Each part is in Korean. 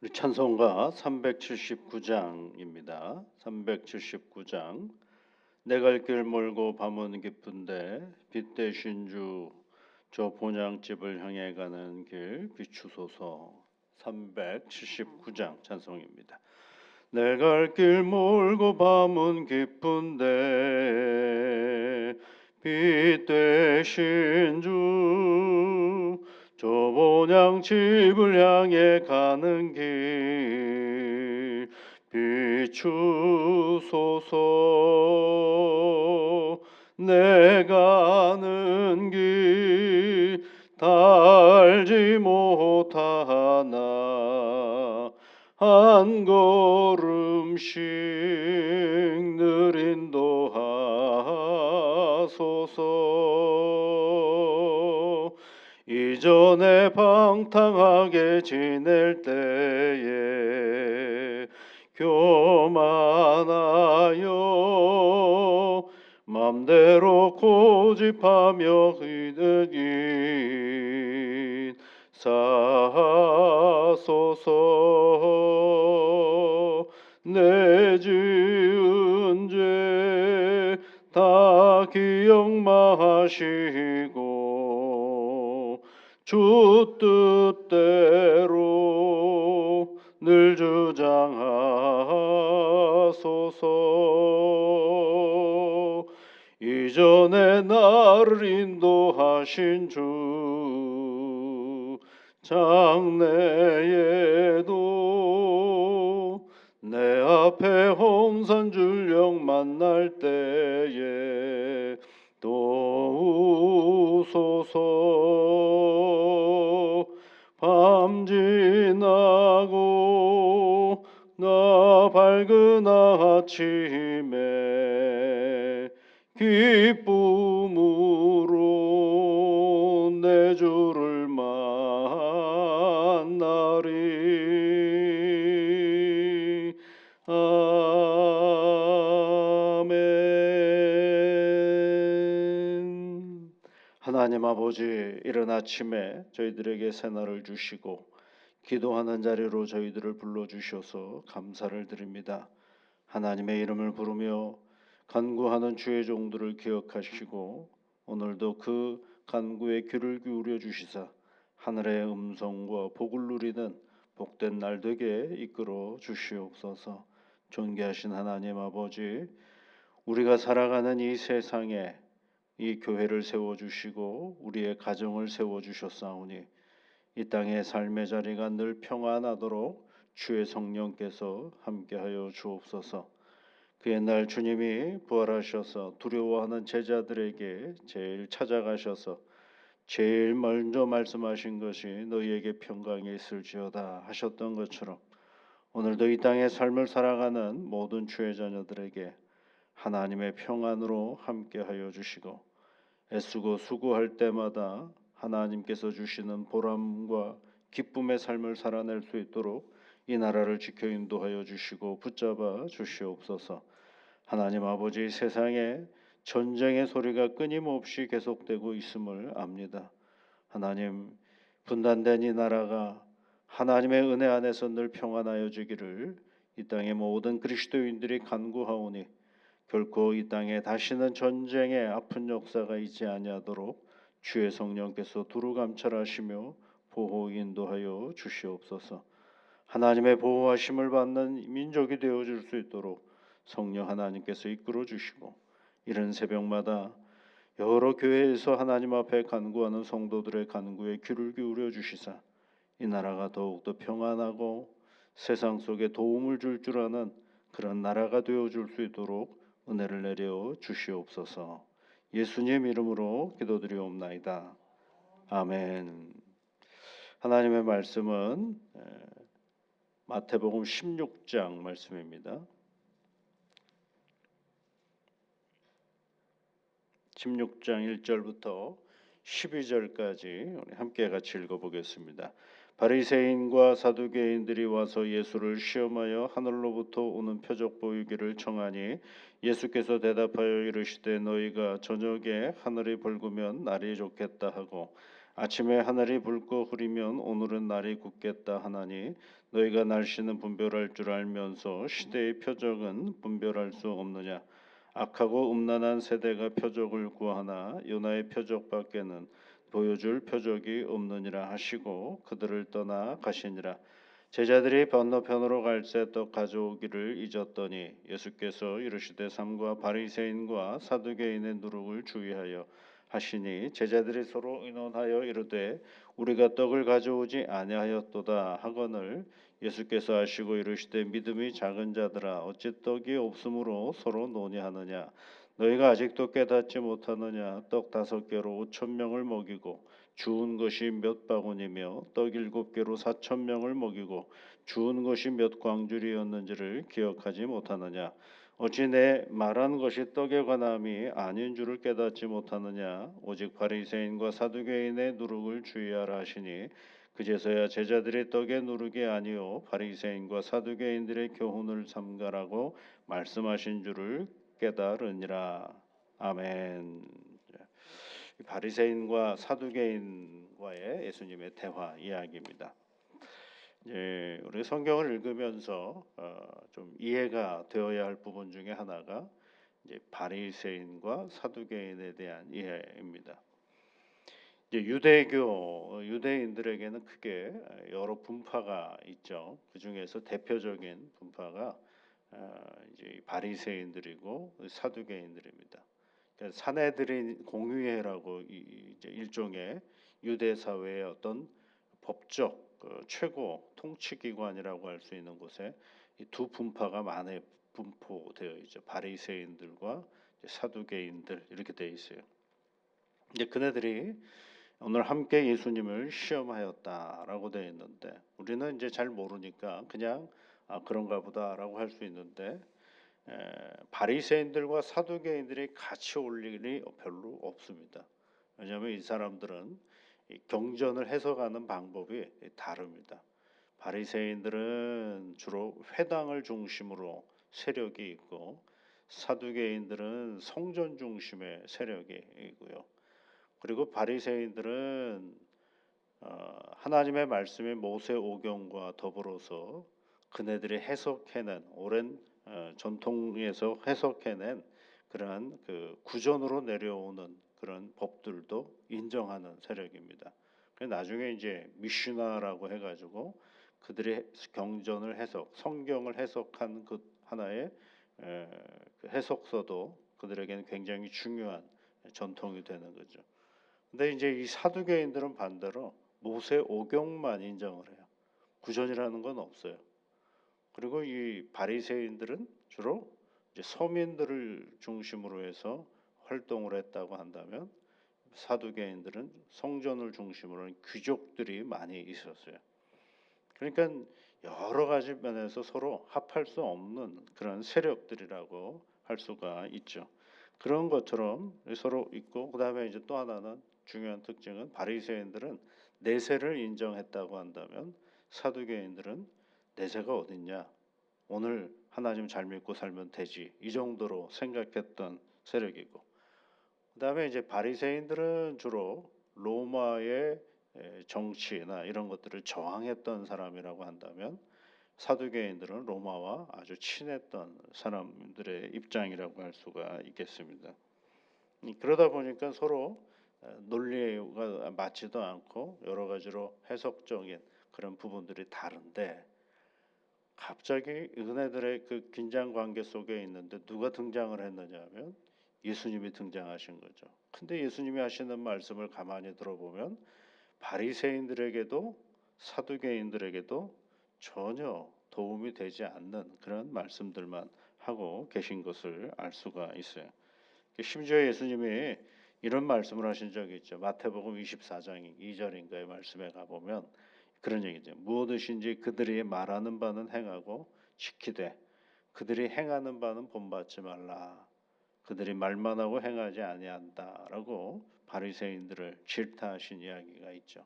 우리 찬송가 379장입니다. 379장. 내 갈 길 멀고 밤은 깊은데 빛 대신 주 저 본향집을 향해 가는 길 비추소서. 379장 찬송입니다. 내 갈 길 멀고 밤은 깊은데 빛 대신 주 저 본향집을 향해 가는 길 비추소서. 내 가는 길 다 알지 못하나 한 걸음씩 늘 인도하소서. 이전에 방탕하게 지낼 때에 교만하여 맘대로 고집하며 의득인 사소서. 내 지은 죄 다 기억마시고 주 뜻대로 늘 주장하소서. 이전에 나를 인도하신 주 장래에도 내 앞에 홍산 줄령 만날 때에 도우소서. 밤 지나고 나 밝은 아침에 기쁨으로 내 주를 만나리. 아멘. 하나님 아버지, 이른 아침에 저희들에게 새날을 주시고 기도하는 자리로 저희들을 불러주셔서 감사를 드립니다. 하나님의 이름을 부르며 간구하는 주의 종들을 기억하시고 오늘도 그 간구에 귀를 기울여 주시사 하늘의 음성과 복을 누리는 복된 날 되게 이끌어 주시옵소서. 존귀하신 하나님 아버지, 우리가 살아가는 이 세상에 이 교회를 세워주시고 우리의 가정을 세워주셨사오니 이 땅의 삶의 자리가 늘 평안하도록 주의 성령께서 함께하여 주옵소서. 그 옛날 주님이 부활하셔서 두려워하는 제자들에게 제일 찾아가셔서 제일 먼저 말씀하신 것이 너희에게 평강이 있을지어다 하셨던 것처럼 오늘도 이 땅의 삶을 살아가는 모든 주의 자녀들에게 하나님의 평안으로 함께하여 주시고 애쓰고 수고할 때마다 하나님께서 주시는 보람과 기쁨의 삶을 살아낼 수 있도록 이 나라를 지켜 인도하여 주시고 붙잡아 주시옵소서. 하나님 아버지, 세상에 전쟁의 소리가 끊임없이 계속되고 있음을 압니다. 하나님, 분단된 이 나라가 하나님의 은혜 안에서 늘 평안하여 주기를 이 땅의 모든 그리스도인들이 간구하오니 결코 이 땅에 다시는 전쟁의 아픈 역사가 있지 아니하도록 주의 성령께서 두루 감찰하시며 보호 인도하여 주시옵소서. 하나님의 보호하심을 받는 민족이 되어줄 수 있도록 성령 하나님께서 이끌어 주시고 이른 새벽마다 여러 교회에서 하나님 앞에 간구하는 성도들의 간구에 귀를 기울여 주시사 이 나라가 더욱더 평안하고 세상 속에 도움을 줄 아는 그런 나라가 되어줄 수 있도록 은혜를 내려 주시옵소서. 예수님 이름으로 기도드리옵나이다. 아멘. 하나님의 말씀은 마태복음 16장 말씀입니다. 16장 1절부터 12절까지 우리 함께 같이 읽어보겠습니다. 바리새인과 사두개인들이 와서 예수를 시험하여 하늘로부터 오는 표적 보이기를 청하니 예수께서 대답하여 이르시되 너희가 저녁에 하늘이 붉으면 날이 좋겠다 하고 아침에 하늘이 붉고 흐리면 오늘은 날이 굳겠다 하나니 너희가 날씨는 분별할 줄 알면서 시대의 표적은 분별할 수 없느냐. 악하고 음란한 세대가 표적을 구하나 요나의 표적밖에는 보여줄 표적이 없느니라 하시고 그들을 떠나 가시니라. 제자들이 건너편으로 갈새 떡 가져오기를 잊었더니 예수께서 이르시되 삼가 바리새인과 사두개인의 누룩을 주의하여 하시니 제자들이 서로 의논하여 이르되 우리가 떡을 가져오지 아니하였도다 하거늘 예수께서 하시고 이르시되 믿음이 작은 자들아 어찌 떡이 없으므로 서로 논의하느냐. 너희가 아직도 깨닫지 못하느냐. 떡 5개로 5천 명을 먹이고 주운 것이 몇 바구니며 떡 7개로 4천 명을 먹이고 주운 것이 몇 광줄이었는지를 기억하지 못하느냐. 어찌 내 말한 것이 떡에 관함이 아닌 줄을 깨닫지 못하느냐. 오직 바리새인과 사두개인의 누룩을 주의하라 하시니 그제서야 제자들이 떡의 누룩이 아니요 바리새인과 사두개인들의 교훈을 삼가라고 말씀하신 줄을 깨달으니라. 아멘. 바리새인과 사두개인과의 예수님의 대화 이야기입니다. 이제 우리 성경을 읽으면서 좀 이해가 되어야 할 부분 중에 하나가 이제 바리새인과 사두개인에 대한 이해입니다. 이제 유대인들에게는 크게 여러 분파가 있죠. 그 중에서 대표적인 분파가 이제 바리새인들이고 사두개인들입니다. 그러니까 사내들인 공의회라고 이제 일종의 유대 사회의 어떤 법적 최고 통치기관이라고 할 수 있는 곳에 이 두 분파가 많이 분포되어 있죠. 바리새인들과 사두개인들 이렇게 되어 있어요. 이제 그네들이 오늘 함께 예수님을 시험하였다라고 되어 있는데 우리는 이제 잘 모르니까 그냥 그런가 보다라고 할 수 있는데 바리새인들과 사두개인들이 같이 올 일이 별로 없습니다. 왜냐하면 이 사람들은 이 경전을 해석하는 방법이 다릅니다. 바리새인들은 주로 회당을 중심으로 세력이 있고 사두개인들은 성전 중심의 세력이 있고요. 그리고 바리새인들은 하나님의 말씀인 모세오경과 더불어서 그네들이 해석해낸 오랜 전통에서 해석해낸 그러한 그 구전으로 내려오는 그런 법들도 인정하는 세력입니다. 나중에 이제 미슈나라고 해가지고 그들의 경전을 해석, 성경을 해석한 그 하나의 그 해석서도 그들에게는 굉장히 중요한 전통이 되는 거죠. 근데 이제 이 사두개인들은 반대로 모세 오경만 인정을 해요. 구전이라는 건 없어요. 그리고 이 바리새인들은 주로 이제 서민들을 중심으로 해서 활동을 했다고 한다면 사두개인들은 성전을 중심으로 한 귀족들이 많이 있었어요. 그러니까 여러 가지 면에서 서로 합할 수 없는 그런 세력들이라고 할 수가 있죠. 그런 것처럼 서로 있고 그다음에 이제 또 하나는 중요한 특징은 바리새인들은 내세를 인정했다고 한다면 사두개인들은 내세가 어딨냐? 오늘 하나님 잘 믿고 살면 되지. 이 정도로 생각했던 세력이고. 그다음에 이제 바리새인들은 주로 로마의 정치나 이런 것들을 저항했던 사람이라고 한다면 사두개인들은 로마와 아주 친했던 사람들의 입장이라고 할 수가 있겠습니다. 그러다 보니까 서로 논리가 맞지도 않고 여러 가지로 해석적인 그런 부분들이 다른데 갑자기 은혜들의 그 긴장 관계 속에 있는데 누가 등장을 했느냐면 예수님이 등장하신 거죠. 근데 예수님이 하시는 말씀을 가만히 들어보면 바리새인들에게도 사두개인들에게도 전혀 도움이 되지 않는 그런 말씀들만 하고 계신 것을 알 수가 있어요. 심지어 예수님이 이런 말씀을 하신 적이 있죠. 마태복음 24장 2절인가의 말씀에 가보면 그런 얘기죠. 무엇이든지 그들이 말하는 바는 행하고 지키되 그들이 행하는 바는 본받지 말라. 그들이 말만 하고 행하지 아니한다라고 바리새인들을 질타하신 이야기가 있죠.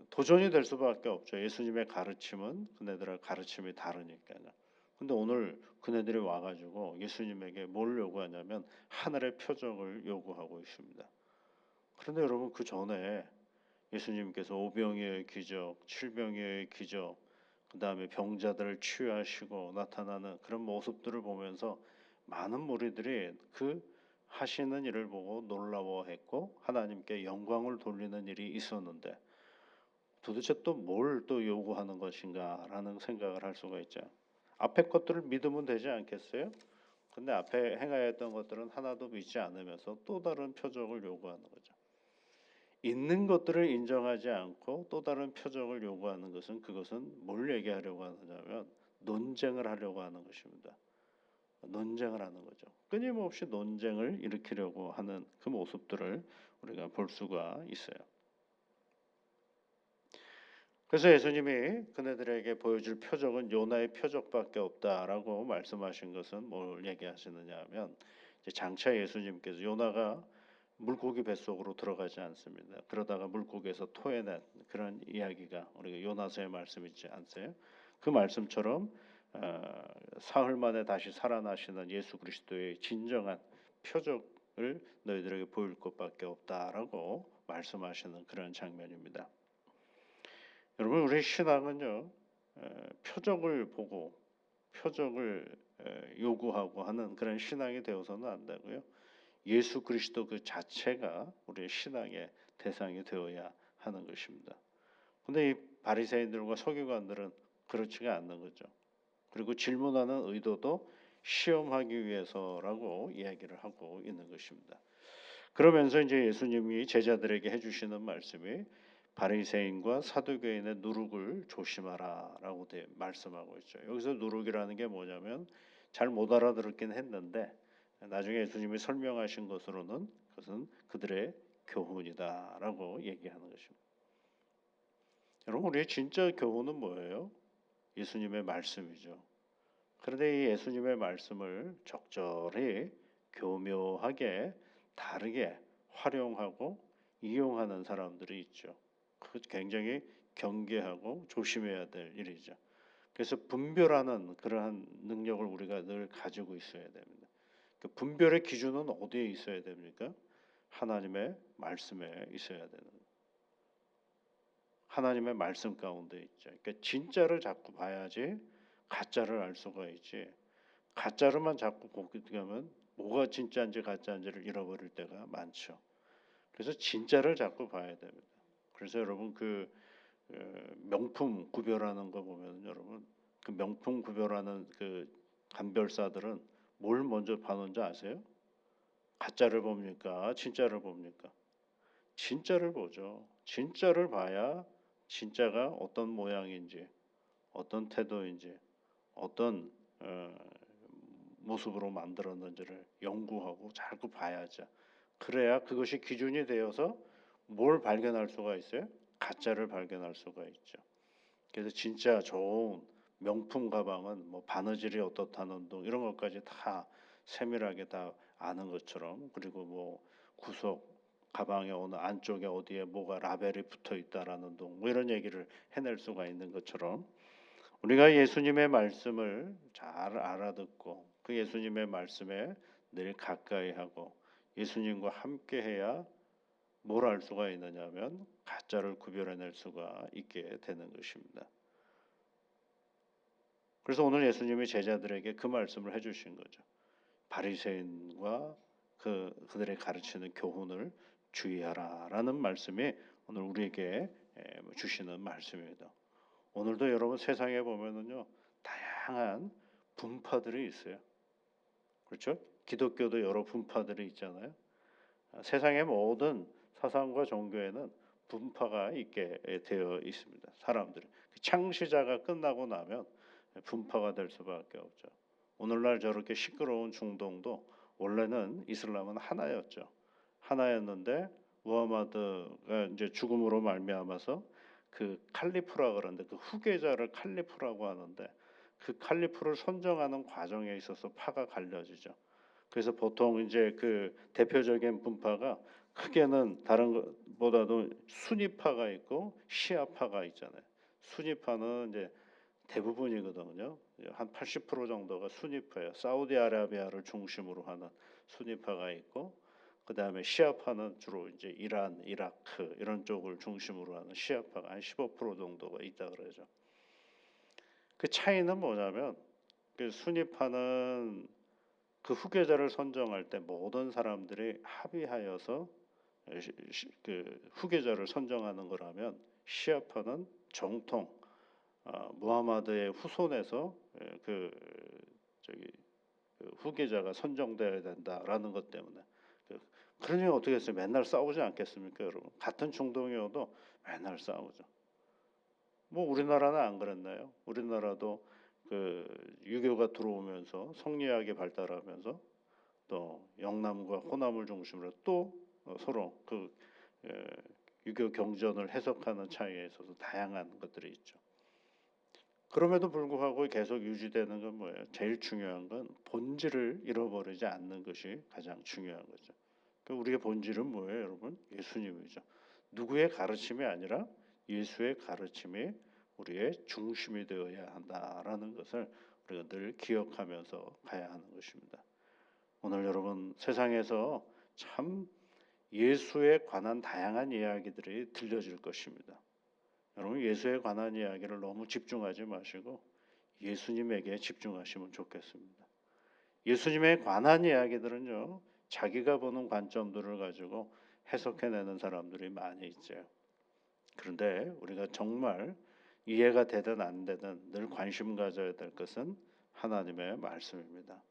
도전이 될 수밖에 없죠. 예수님의 가르침은 그네들의 가르침이 다르니까요. 근데 오늘 그네들이 와가지고 예수님에게 뭘 요구하냐면 하늘의 표적을 요구하고 있습니다. 그런데 여러분 그 전에 예수님께서 오병이어의 기적, 칠병이어의 기적, 그 다음에 병자들을 치유하시고 나타나는 그런 모습들을 보면서 많은 무리들이 그 하시는 일을 보고 놀라워했고 하나님께 영광을 돌리는 일이 있었는데 도대체 또 뭘 또 요구하는 것인가라는 생각을 할 수가 있죠. 앞에 것들을 믿으면 되지 않겠어요? 근데 앞에 행하여 했던 것들은 하나도 믿지 않으면서 또 다른 표적을 요구하는 거죠. 있는 것들을 인정하지 않고 또 다른 표적을 요구하는 것은 그것은 뭘 얘기하려고 하느냐면 논쟁을 하려고 하는 것입니다. 논쟁을 하는 거죠. 끊임없이 논쟁을 일으키려고 하는 그 모습들을 우리가 볼 수가 있어요. 그래서 예수님이 그네들에게 보여줄 표적은 요나의 표적밖에 없다라고 말씀하신 것은 뭘 얘기하시느냐 하면 장차 예수님께서 요나가 물고기 뱃속으로 들어가지 않습니다. 그러다가 물고기에서 토해낸 그런 이야기가 우리가 요나서의 말씀 있지 않으세요? 그 말씀처럼 사흘 만에 다시 살아나시는 예수 그리스도의 진정한 표적을 너희들에게 보일 것밖에 없다라고 말씀하시는 그런 장면입니다. 여러분 우리 신앙은요 표적을 보고 표적을 요구하고 하는 그런 신앙이 되어서는 안 되고요. 예수 그리스도 그 자체가 우리의 신앙의 대상이 되어야 하는 것입니다. 근데 이 바리새인들과 서기관들은 그렇지가 않는 거죠. 그리고 질문하는 의도도 시험하기 위해서라고 이야기를 하고 있는 것입니다. 그러면서 이제 예수님이 제자들에게 해주시는 말씀이 바리새인과 사두개인의 누룩을 조심하라라고 말씀하고 있죠. 여기서 누룩이라는 게 뭐냐면 잘 못 알아들었긴 했는데 나중에 예수님이 설명하신 것으로는 그것은 그들의 교훈이다라고 얘기하는 것입니다. 여러분 우리의 진짜 교훈은 뭐예요? 예수님의 말씀이죠. 그런데 이 예수님의 말씀을 적절히 교묘하게 다르게 활용하고 이용하는 사람들이 있죠. 그 굉장히 경계하고 조심해야 될 일이죠. 그래서 분별하는 그러한 능력을 우리가 늘 가지고 있어야 됩니다. 그 분별의 기준은 어디에 있어야 됩니까? 하나님의 말씀에 있어야 되는 거예요. 하나님의 말씀 가운데 있죠. 그러니까 진짜를 자꾸 봐야지 가짜를 알 수가 있지. 가짜로만 자꾸 공격하면 뭐가 진짜인지 가짜인지를 잃어버릴 때가 많죠. 그래서 진짜를 자꾸 봐야 됩니다. 그래서 여러분 그 명품 구별하는 거 보면 여러분 그 명품 구별하는 그 감별사들은 뭘 먼저 봐는지 아세요? 가짜를 봅니까? 진짜를 봅니까? 진짜를 보죠. 진짜를 봐야 진짜가 어떤 모양인지, 어떤 태도인지, 어떤 모습으로 만들었는지를 연구하고 자꾸 봐야죠. 그래야 그것이 기준이 되어서 뭘 발견할 수가 있어요? 가짜를 발견할 수가 있죠. 그래서 진짜 좋은 명품 가방은 뭐 바느질이 어떻다는 등 이런 것까지 다 세밀하게 다 아는 것처럼 그리고 뭐 구석 가방의 어느 안쪽에 어디에 뭐가 라벨이 붙어 있다라는 등 뭐 이런 얘기를 해낼 수가 있는 것처럼 우리가 예수님의 말씀을 잘 알아듣고 그 예수님의 말씀에 늘 가까이 하고 예수님과 함께 해야 뭘 알 수가 있느냐면 가짜를 구별해낼 수가 있게 되는 것입니다. 그래서 오늘 예수님이 제자들에게 그 말씀을 해주신 거죠. 바리새인과 그들의 가르치는 교훈을 주의하라라는 말씀이 오늘 우리에게 주시는 말씀입니다. 오늘도 여러분 세상에 보면은요 다양한 분파들이 있어요. 그렇죠? 기독교도 여러 분파들이 있잖아요. 세상의 모든 사상과 종교에는 분파가 있게 되어 있습니다. 사람들이 창시자가 끝나고 나면 분파가 될 수밖에 없죠. 오늘날 저렇게 시끄러운 중동도 원래는 이슬람은 하나였죠. 하나였는데 무하마드가 이제 죽음으로 말미암아서 그 칼리프라 그러는데 그 후계자를 칼리프라고 하는데 그 칼리프를 선정하는 과정에 있어서 파가 갈려지죠. 그래서 보통 이제 그 대표적인 분파가 크게는 다른 것보다도 수니파가 있고 시아파가 있잖아요. 수니파는 이제 대부분이거든요. 한 80% 정도가 수니파예요. 사우디아라비아를 중심으로 하는 수니파가 있고, 그 다음에 시아파는 주로 이제 이란, 이라크 이런 쪽을 중심으로 하는 시아파가 한 15% 정도가 있다 그러죠. 그 차이는 뭐냐면, 그 수니파는 그 후계자를 선정할 때 모든 사람들이 합의하여서 그 후계자를 선정하는 거라면, 시아파는 정통 무하마드의 후손에서 그 저기 그 후계자가 선정되어야 된다라는 것 때문에 그러니 어떻게 했어요? 맨날 싸우지 않겠습니까, 여러분? 같은 중동이어도 맨날 싸우죠. 뭐 우리나라는 안 그랬나요? 우리나라도 그 유교가 들어오면서 성리학이 발달하면서 또 영남과 호남을 중심으로 또 서로 그 유교 경전을 해석하는 차이에 있어서 다양한 것들이 있죠. 그럼에도 불구하고 계속 유지되는 건 뭐예요? 제일 중요한 건 본질을 잃어버리지 않는 것이 가장 중요한 거죠. 그러니까 우리의 본질은 뭐예요, 여러분? 예수님이죠. 누구의 가르침이 아니라 예수의 가르침이 우리의 중심이 되어야 한다라는 것을 우리가 늘 기억하면서 가야 하는 것입니다. 오늘 여러분, 세상에서 참 예수에 관한 다양한 이야기들이 들려질 것입니다. 여러분, 예수에 관한 이야기를 너무 집중하지 마시고 예수님에게 집중하시면 좋겠습니다. 예수님에 관한 이야기들은요, 자기가 보는 관점들을 가지고 해석해내는 사람들이 많이 있죠. 그런데 우리가 정말 이해가 되든 안 되든 늘 관심 가져야 될 것은 하나님의 말씀입니다.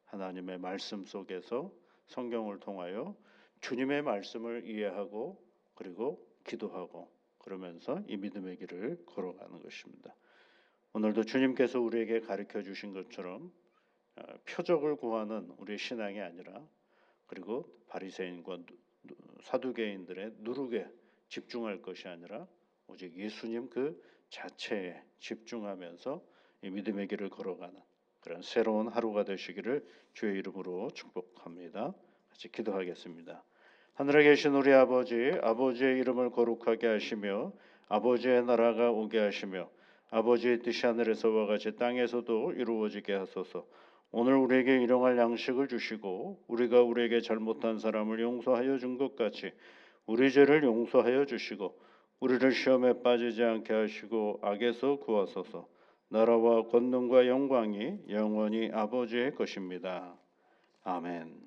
하나님의 말씀 속에서 성경을 통하여 주님의 말씀을 이해하고 그리고 기도하고 그러면서 이 믿음의 길을 걸어가는 것입니다. 오늘도 주님께서 우리에게 가르쳐 주신 것처럼 표적을 구하는 우리의 신앙이 아니라, 그리고 바리새인과 사두개인들의 누룩에 집중할 것이 아니라 오직 예수님 그 자체에 집중하면서 이 믿음의 길을 걸어가는 그런 새로운 하루가 되시기를 주의 이름으로 축복합니다. 같이 기도하겠습니다. 하늘에 계신 우리 아버지, 아버지의 이름을 거룩하게 하시며 아버지의 나라가 오게 하시며 아버지의 뜻이 하늘에서와 같이 땅에서도 이루어지게 하소서. 오늘 우리에게 일용할 양식을 주시고 우리가 우리에게 잘못한 사람을 용서하여 준 것 같이 우리 죄를 용서하여 주시고 우리를 시험에 빠지지 않게 하시고 악에서 구하소서. 나라와 권능과 영광이 영원히 아버지의 것입니다. 아멘.